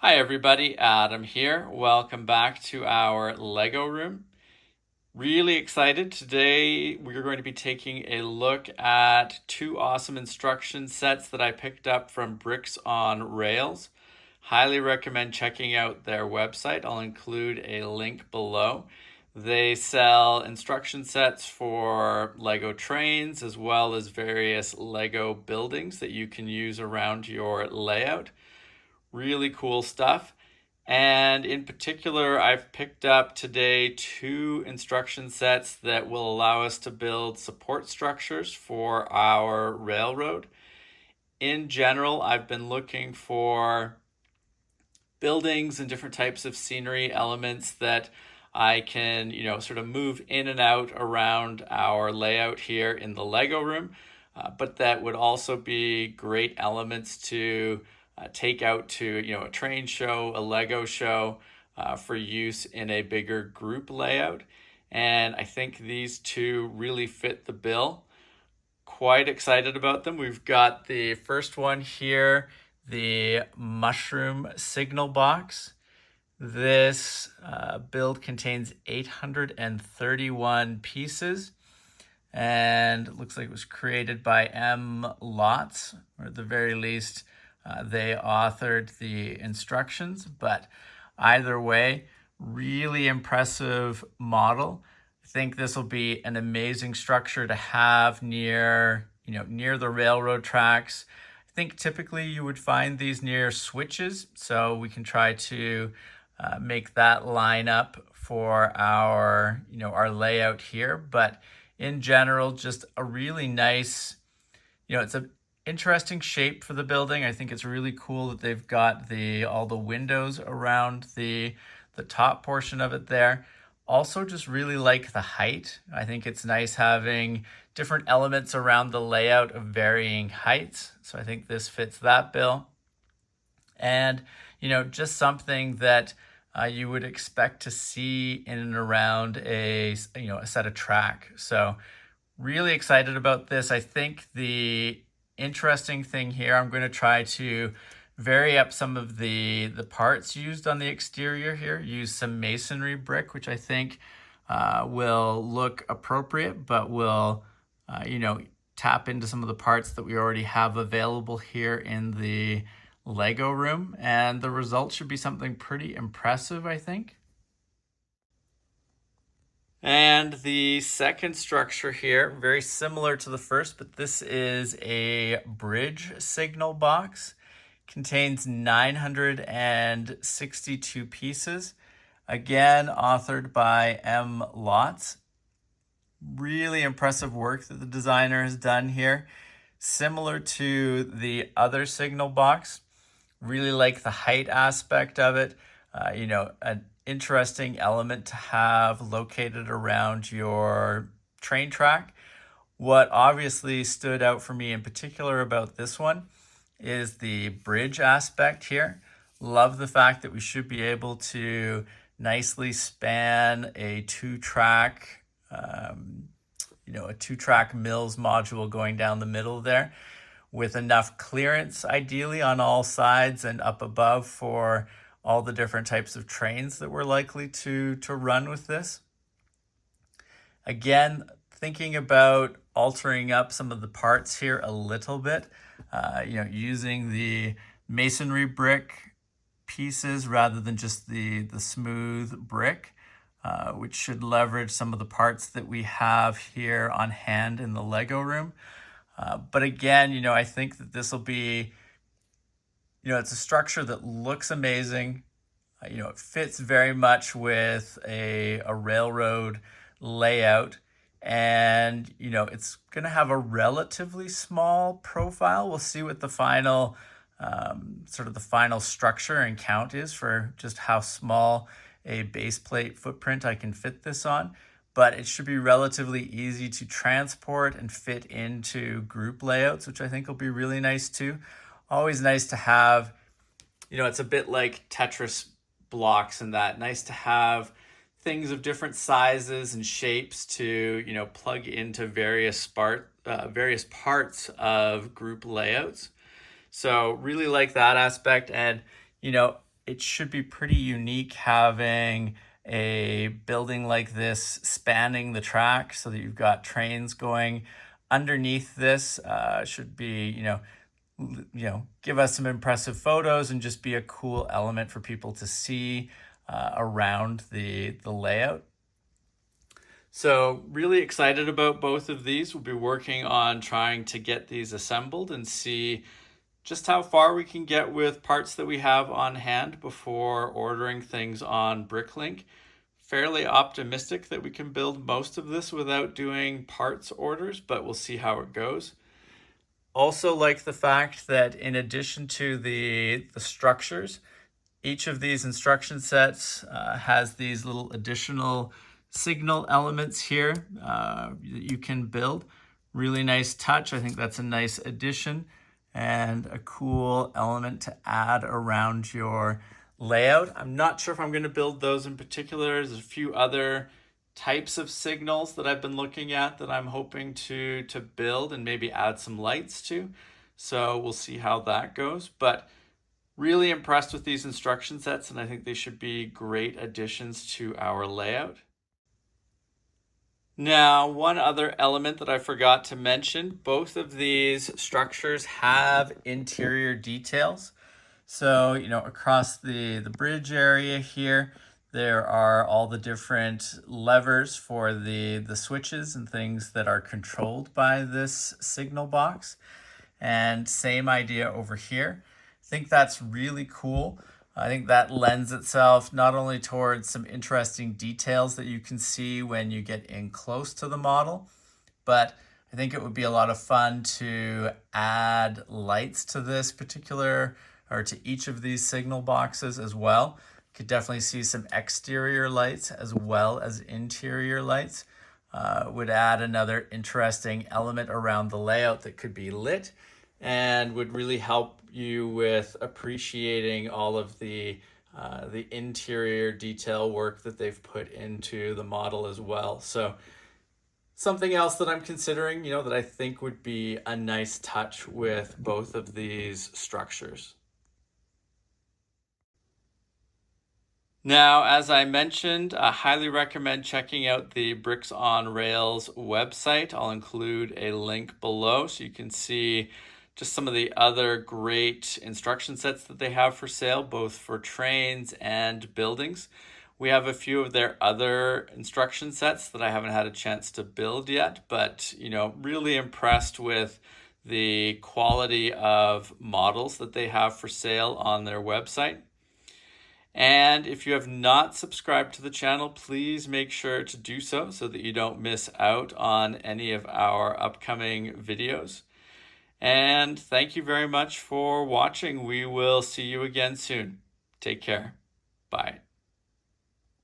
Hi everybody, Adam here. Welcome back to our Lego room. Really excited. Today we're going to be taking a look at two awesome instruction sets that I picked up from Bricks on Rails. Highly recommend checking out their website. I'll include a link below. They sell instruction sets for Lego trains as well as various Lego buildings that you can use around your layout. Really cool stuff. And in particular, I've picked up today two instruction sets that will allow us to build support structures for our railroad. In general, I've been looking for buildings and different types of scenery elements that I can, sort of move in and out around our layout here in the Lego room, but that would also be great elements to take out to, a train show, a Lego show, for use in a bigger group layout. And I think these two really fit the bill. Quite excited about them. We've got the first one here, the mushroom signal box. This build contains 831 pieces, and it looks like it was created by M. Lotz, or at the very least, they authored the instructions. But either way, really impressive model. I think this will be an amazing structure to have near the railroad tracks. I think typically you would find these near switches, so we can try to make that line up for our layout here. But in general, just a really nice, it's an interesting shape for the building. I think it's really cool that they've got all the windows around the top portion of it there. Also just really like the height. I think it's nice having different elements around the layout of varying heights. So I think this fits that bill. And, just something that you would expect to see in and around a set of track. So really excited about this. I think the interesting thing here, I'm going to try to vary up some of the parts used on the exterior here, use some masonry brick, which I think will look appropriate, but will, tap into some of the parts that we already have available here in the Lego room. And the result should be something pretty impressive, I think. And the second structure here, very similar to the first, but this is a bridge signal box. Contains 962 pieces. Again, authored by M. Lotz. Really impressive work that the designer has done here. Similar to the other signal box. Really like the height aspect of it. An interesting element to have located around your train track. What obviously stood out for me in particular about this one is the bridge aspect here. Love the fact that we should be able to nicely span a two-track mills module going down the middle there, with enough clearance ideally on all sides and up above for all the different types of trains that we're likely to run with this. Again, thinking about altering up some of the parts here a little bit, using the masonry brick pieces rather than just the smooth brick, which should leverage some of the parts that we have here on hand in the Lego room. But again, I think that this will be, it's a structure that looks amazing. It fits very much with a railroad layout. And, it's going to have a relatively small profile. We'll see what the final, the final structure and count is for just how small a base plate footprint I can fit this on. But it should be relatively easy to transport and fit into group layouts, which I think will be really nice too. Always nice to have, it's a bit like Tetris blocks in that. Nice to have things of different sizes and shapes to, plug into various parts of group layouts. So really like that aspect. And, it should be pretty unique having a building like this spanning the track so that you've got trains going underneath this. Should be, give us some impressive photos and just be a cool element for people to see around the layout. So really excited about both of these. We'll be working on trying to get these assembled and see just how far we can get with parts that we have on hand before ordering things on Bricklink. Fairly optimistic that we can build most of this without doing parts orders, but we'll see how it goes. Also like the fact that in addition to the structures, each of these instruction sets has these little additional signal elements here that you can build. Really nice touch. I think that's a nice addition and a cool element to add around your layout. I'm not sure if I'm going to build those in particular. There's a few other types of signals that I've been looking at that I'm hoping to build and maybe add some lights to. So we'll see how that goes. But really impressed with these instruction sets, and I think they should be great additions to our layout. Now, one other element that I forgot to mention, both of these structures have interior details. So, across the bridge area here, there are all the different levers for the switches and things that are controlled by this signal box. And same idea over here. I think that's really cool. I think that lends itself not only towards some interesting details that you can see when you get in close to the model, but I think it would be a lot of fun to add lights to this particular, or to each of these signal boxes as well. You could definitely see some exterior lights as well as interior lights. Would add another interesting element around the layout that could be lit and would really help you with appreciating all of the interior detail work that they've put into the model as well. So something else that I'm considering, that I think would be a nice touch with both of these structures. Now, as I mentioned, I highly recommend checking out the Bricks on Rails website. I'll include a link below so you can see just some of the other great instruction sets that they have for sale, both for trains and buildings. We have a few of their other instruction sets that I haven't had a chance to build yet, but really impressed with the quality of models that they have for sale on their website. And if you have not subscribed to the channel, please make sure to do so that you don't miss out on any of our upcoming videos. And thank you very much for watching. We will see you again soon. Take care. Bye.